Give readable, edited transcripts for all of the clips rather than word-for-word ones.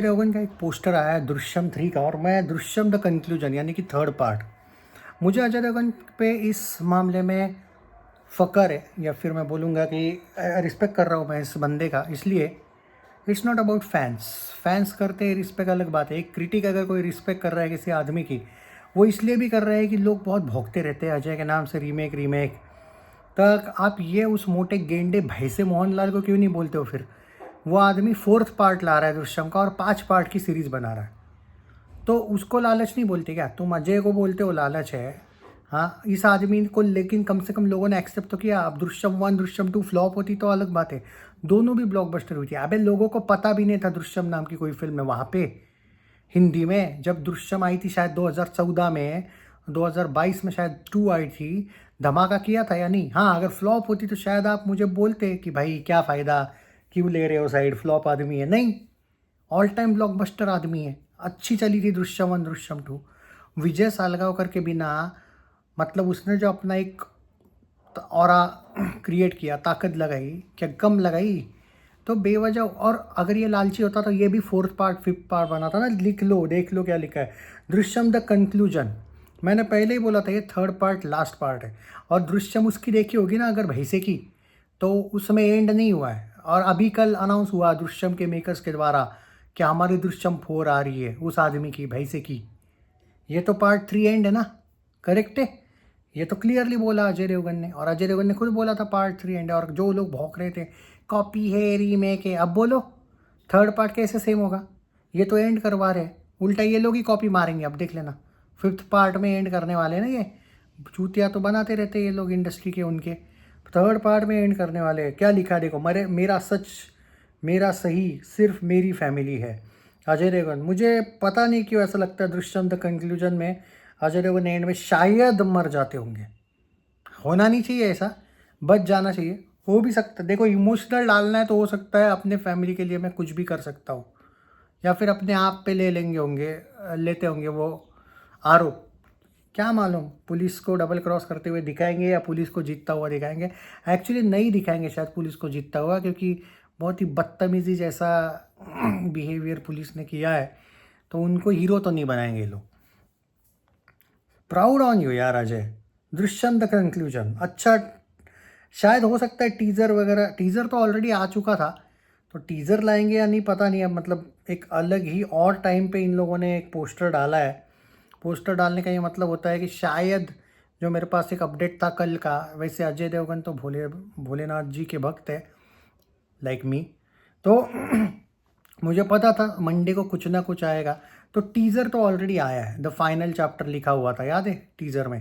रोगन का एक पोस्टर आया है दृश्यम 3 का, और मैं दृश्यम द कंक्लूजन यानी कि थर्ड पार्ट, मुझे अजय देवगन पे इस मामले में फ़क्र है, या फिर मैं बोलूँगा कि रिस्पेक्ट कर रहा हूँ मैं इस बंदे का, इसलिए इट्स नॉट अबाउट फैंस करते हैं रिस्पेक्ट, अलग बात है। एक क्रिटिक अगर कोई रिस्पेक्ट कर रहा है किसी आदमी की, वो इसलिए भी कर रहा है कि लोग बहुत भौंकते रहते हैं अजय के नाम से रीमेक तक। आप ये उस मोटे गेंडे भैंसे मोहनलाल को क्यों नहीं बोलते हो फिर? वो आदमी 4th पार्ट ला रहा है दृश्यम का, और 5 पार्ट की सीरीज़ बना रहा है, तो उसको लालच नहीं बोलते क्या? तुम अजय को बोलते हो लालच है, हाँ, इस आदमी को, लेकिन कम से कम लोगों ने एक्सेप्ट तो किया। अब दृश्यम 1 दृश्यम 2 फ्लॉप होती तो अलग बात है, दोनों भी ब्लॉकबस्टर हुई थी। अबे लोगों को पता भी नहीं था दृश्यम नाम की कोई फिल्म है वहाँ पे हिंदी में, जब दृश्यम आई थी शायद 2014 में, 2022 में शायद 2 आई थी। धमाका किया था या नहीं? हाँ, अगर फ्लॉप होती तो शायद आप मुझे बोलते कि भाई क्या फ़ायदा, क्यों ले रहे हो साइड, फ्लॉप आदमी है। नहीं, ऑल टाइम ब्लॉकबस्टर आदमी है। अच्छी चली थी दृश्यम 1 दृश्यम 2। विजय सालगांवकर के बिना, मतलब उसने जो अपना एक ऑरा क्रिएट किया, ताकत लगाई, क्या गम लगाई, तो बेवजह। और अगर ये लालची होता तो ये भी 4th पार्ट 5th पार्ट बनाता ना। लिख लो, देख लो क्या लिखा है, दृश्यम द कंक्लूजन। मैंने पहले ही बोला था ये 3rd पार्ट लास्ट पार्ट है। और दृश्यम उसकी देखी होगी ना अगर भैंसे की, तो उसमें एंड नहीं हुआ है। और अभी कल अनाउंस हुआ दृश्यम के मेकर्स के द्वारा कि हमारी दृश्यम 4 आ रही है, उस आदमी की, भैंसे की। ये तो पार्ट 3 एंड है ना, करेक्ट है? ये तो क्लियरली बोला अजय देवगन ने, और अजय देवगन ने खुद बोला था पार्ट 3 एंड है। और जो लोग भौंक रहे थे कॉपी है, रीमेक है, अब बोलो 3rd पार्ट कैसे सेम होगा? ये तो एंड करवा रहे हैं, उल्टा ये लोग ही कॉपी मारेंगे। अब देख लेना 5th पार्ट में एंड करने वाले हैं ना। ये चूतिया तो बनाते रहते हैं ये लोग इंडस्ट्री के, उनके 3rd पार्ट में एंड करने वाले हैं। क्या लिखा है देखो, मेरा सच, मेरा सही, सिर्फ मेरी फैमिली है, अजय देवगन। मुझे पता नहीं क्यों ऐसा लगता है दृश्यम द कंक्लूजन में अजय देवगन एंड में शायद मर जाते होंगे। होना नहीं चाहिए ऐसा, बच जाना चाहिए। हो भी सकता है, देखो इमोशनल डालना है तो हो सकता है अपने फैमिली के लिए मैं कुछ भी कर सकता हूँ, या फिर अपने आप पे ले लेते होंगे वो आरोप। क्या मालूम, पुलिस को डबल क्रॉस करते हुए दिखाएंगे या पुलिस को जीतता हुआ दिखाएंगे। एक्चुअली नहीं दिखाएंगे शायद पुलिस को जीतता हुआ, क्योंकि बहुत ही बदतमीजी जैसा बिहेवियर पुलिस ने किया है, तो उनको हीरो तो नहीं बनाएंगे लोग। प्राउड ऑन यू यार अजय। दृश्यम द कंक्लूजन अच्छा, शायद हो सकता है टीज़र वगैरह, टीज़र तो ऑलरेडी आ चुका था, तो टीज़र लाएंगे या नहीं पता नहीं। अब मतलब एक अलग ही और टाइम पे इन लोगों ने एक पोस्टर डाला है। पोस्टर डालने का ये मतलब होता है कि शायद, जो मेरे पास एक अपडेट था कल का, वैसे अजय देवगन तो भोलेनाथ जी के भक्त है, लाइक मी, तो मुझे पता था मंडे को कुछ ना कुछ आएगा। तो टीज़र तो ऑलरेडी आया है, द फाइनल चैप्टर लिखा हुआ था, याद है टीज़र में?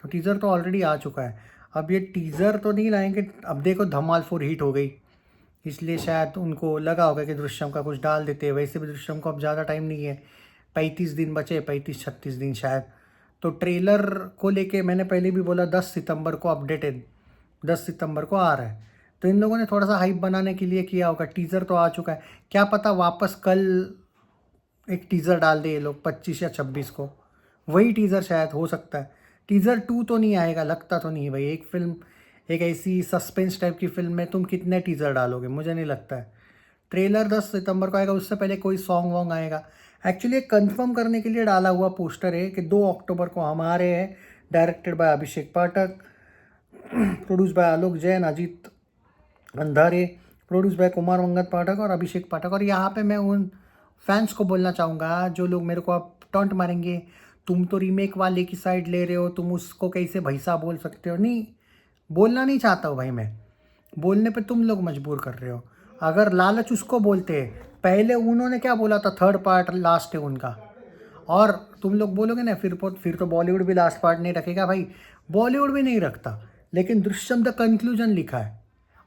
तो टीज़र तो ऑलरेडी आ चुका है। अब ये टीज़र तो नहीं लाएंगे। अब देखो धमाल 4 हिट हो गई, इसलिए शायद उनको लगा होगा कि दृश्यम का कुछ डाल देते हैं। वैसे भी दृश्यम को अब ज़्यादा टाइम नहीं है, 35 दिन बचे, 35-36 दिन शायद। तो ट्रेलर को लेके मैंने पहले भी बोला 10 सितंबर को अपडेटेड, 10 सितंबर को आ रहा है। तो इन लोगों ने थोड़ा सा हाइप बनाने के लिए किया होगा। टीज़र तो आ चुका है, क्या पता वापस कल एक टीज़र डाल दे ये लोग 25 या 26 को, वही टीज़र शायद हो सकता है। टीज़र 2 तो नहीं आएगा, लगता तो नहीं है भाई। एक फिल्म, एक ऐसी सस्पेंस टाइप की फिल्म में तुम कितने टीज़र डालोगे, मुझे नहीं लगता है। ट्रेलर 10 सितंबर को आएगा, उससे पहले कोई सॉन्ग वॉन्ग आएगा। एक्चुअली कंफर्म करने के लिए डाला हुआ पोस्टर है कि 2 अक्टूबर को हम आ रहे हैं। Directed by Abhishek Pathak, produce by Alok Jain, Ajit Andhare, produce by Kumar Mangat Pathak और अभिषेक पाठक। और यहाँ पे मैं उन फैंस को बोलना चाहूँगा जो लोग मेरे को अब टॉन्ट मारेंगे, तुम तो रीमेक वाले की साइड ले रहे हो, तुम उसको कैसे भैंसा बोल सकते हो। नहीं, बोलना नहीं चाहता हूँ भाई मैं, बोलने पे तुम लोग मजबूर कर रहे हो। अगर लालच उसको बोलते हैं, पहले उन्होंने क्या बोला था, 3rd पार्ट लास्ट है उनका, और तुम लोग बोलोगे ना फिर तो बॉलीवुड भी लास्ट पार्ट नहीं रखेगा भाई। बॉलीवुड भी नहीं रखता, लेकिन दृश्यम द कंक्लूजन लिखा है।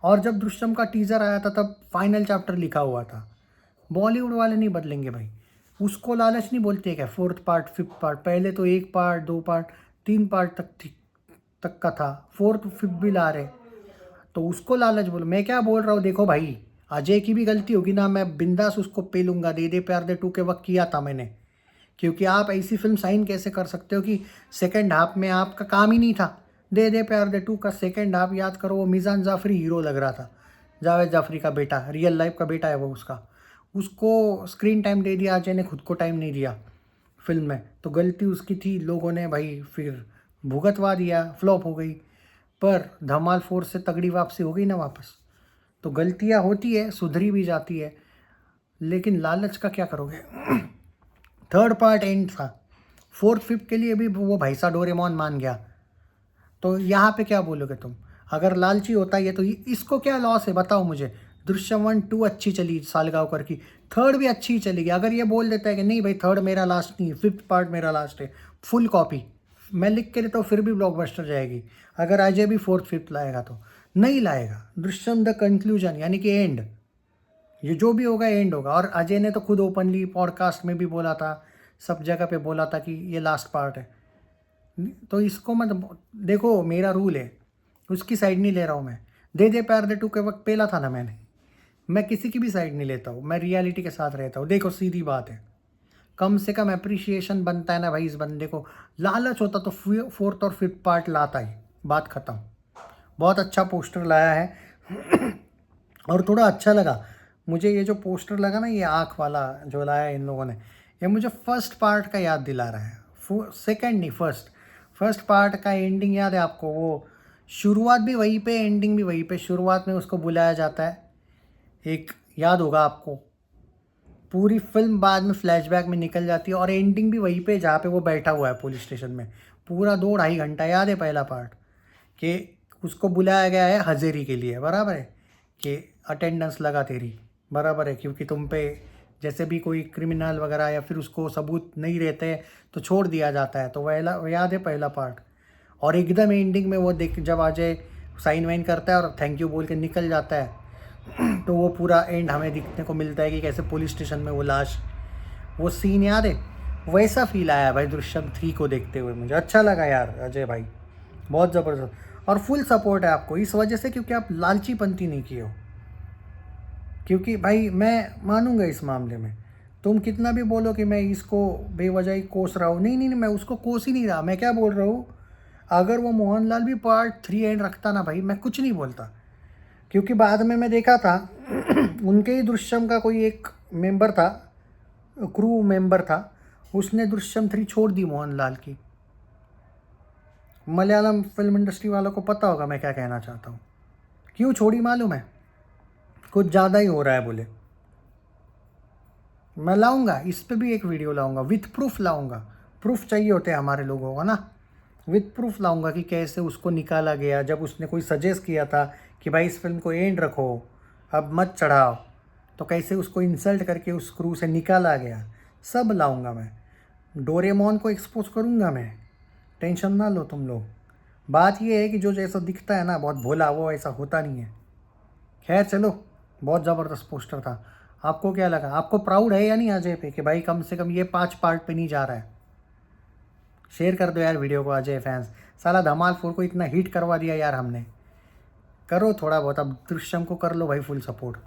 और जब दृश्यम का टीज़र आया था तब फाइनल चैप्टर लिखा हुआ था। बॉलीवुड वाले नहीं बदलेंगे भाई, उसको लालच नहीं बोलते क्या? 4th पार्ट 5th पार्ट, पहले तो 1 पार्ट 2 पार्ट 3 पार्ट तक का था, 4th 5th भी ला रहे, तो उसको लालच बोलो। मैं क्या बोल रहा हूँ, देखो भाई, अजय की भी गलती होगी ना, मैं बिंदास उसको पे लूँगा। दे दे प्यार दे 2 के वक्त किया था मैंने, क्योंकि आप ऐसी फिल्म साइन कैसे कर सकते हो कि सेकंड हाफ में आपका काम ही नहीं था। दे दे प्यार दे 2 का सेकंड हाफ याद करो, वो मिजान जाफरी हीरो लग रहा था, जावेद जाफरी का बेटा, रियल लाइफ का बेटा है वो उसका। उसको स्क्रीन टाइम दे दिया, अजय ने खुद को टाइम नहीं दिया फिल्म में, तो गलती उसकी थी, लोगों ने भाई फिर भुगतवा दिया, फ्लॉप हो गई। पर धमाल 4 से तगड़ी वापसी हो गई ना वापस। तो गलतियाँ होती है, सुधरी भी जाती है, लेकिन लालच का क्या करोगे। थर्ड पार्ट एंड था, फोर्थ फिफ्थ के लिए भी वो भाई सा डोरेमोन मान गया, तो यहाँ पे क्या बोलोगे तुम। अगर लालची होता है तो इसको क्या लॉस है बताओ मुझे। दृश्यम 1-2 अच्छी चली सालगांवकर की, थर्ड भी अच्छी चलेगी। अगर ये बोल देता है कि नहीं भाई थर्ड मेरा लास्ट नहीं है, फिफ्थ पार्ट मेरा लास्ट है, फुल कॉपी मैं लिख के देता हूँ, फिर भी ब्लॉकबस्टर जाएगी। अगर अजय भी फोर्थ फिफ्थ लाएगा तो नहीं लाएगा। दृश्यम द कंक्लूजन यानी कि एंड, ये जो भी होगा एंड होगा। और अजय ने तो खुद ओपनली पॉडकास्ट में भी बोला था, सब जगह पे बोला था कि ये लास्ट पार्ट है। तो इसको मत देखो, मेरा रूल है, उसकी साइड नहीं ले रहा हूँ मैं। दे दे प्यार दे 2 के वक्त पेला था ना मैंने, मैं किसी की भी साइड नहीं लेता हूँ, मैं रियलिटी के साथ रहता हूँ। देखो सीधी बात है, कम से कम अप्रिशिएशन बनता है ना भाई इस बंदे को। लालच होता तो फोर्थ और फिफ्थ पार्ट लाता ही, बात ख़त्म। बहुत अच्छा पोस्टर लाया है और थोड़ा अच्छा लगा मुझे ये जो पोस्टर लगा ना, ये आँख वाला जो लाया इन लोगों ने, ये मुझे फर्स्ट पार्ट का याद दिला रहा है। सेकंड नहीं, फर्स्ट पार्ट का एंडिंग याद है आपको? वो शुरुआत भी वहीं पे, एंडिंग भी वहीं पे। शुरुआत में उसको बुलाया जाता है, एक याद होगा आपको, पूरी फिल्म बाद में फ्लैशबैक में निकल जाती है, और एंडिंग भी वहीं पे जहाँ पे वो बैठा हुआ है पुलिस स्टेशन में। पूरा 2-2.5 घंटा याद है पहला पार्ट, कि उसको बुलाया गया है हाजिरी के लिए, बराबर है, कि अटेंडेंस लगा तेरी, बराबर है, क्योंकि तुम पे जैसे भी कोई क्रिमिनल वगैरह या फिर उसको सबूत नहीं रहते तो छोड़ दिया जाता है। तो वह याद है पहला पार्ट। और एकदम एंडिंग में वो देख, जब अजय साइन वाइन करता है और थैंक यू बोल के निकल जाता है, तो वो पूरा एंड हमें दिखने को मिलता है कि कैसे पुलिस स्टेशन में वो लाश, वो सीन याद है। वैसा फील आया भाई दृश्यम 3 को देखते हुए, मुझे अच्छा लगा यार अजय भाई, बहुत ज़बरदस्त। और फुल सपोर्ट है आपको इस वजह से क्योंकि आप लालचीपंती नहीं किए हो। क्योंकि भाई मैं मानूंगा इस मामले में, तुम कितना भी बोलो कि मैं इसको बेवजह ही कोस रहा हूँ, नहीं, मैं उसको कोस ही नहीं रहा। मैं क्या बोल रहा हूँ, अगर वो मोहनलाल भी पार्ट 3 एंड रखता ना भाई, मैं कुछ नहीं बोलता। क्योंकि बाद में मैं देखा था उनके ही दृश्यम का कोई एक मेंबर था, क्रू मेंबर था, उसने दृश्यम 3 छोड़ दी मोहनलाल की। मलयालम फिल्म इंडस्ट्री वालों को पता होगा मैं क्या कहना चाहता हूँ। क्यों छोड़ी मालूम है? कुछ ज़्यादा ही हो रहा है बोले। मैं लाऊंगा इस पे भी एक वीडियो लाऊंगा, विथ प्रूफ लाऊंगा। प्रूफ चाहिए होते हैं हमारे लोगों को ना, विथ प्रूफ लाऊंगा कि कैसे उसको निकाला गया। जब उसने कोई सजेस्ट किया था कि भाई इस फिल्म को एंड रखो, अब मत चढ़ाओ, तो कैसे उसको इंसल्ट करके उस क्रू से निकाला गया, सब लाऊंगा मैं। डोरेमोन को एक्सपोज करूंगा मैं, टेंशन ना लो तुम लोग। बात ये है कि जो जैसा दिखता है ना बहुत भोला, वो ऐसा होता नहीं है। खैर चलो, बहुत ज़बरदस्त पोस्टर था। आपको क्या लगा? आपको प्राउड है या नहीं अजय पे कि भाई कम से कम ये 5 पार्ट पे नहीं जा रहा है? शेयर कर दो यार वीडियो को अजय फैंस। साला धमाल 4 को इतना हिट करवा दिया यार हमने, करो थोड़ा बहुत, अब दृश्यम को कर लो भाई फुल सपोर्ट।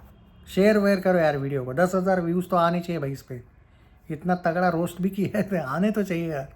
शेयर वेयर करो यार वीडियो को, 10,000 व्यूज़ तो आने चाहिए भाई इस पर। इतना तगड़ा रोस्ट भी किया है तो आने तो चाहिए यार।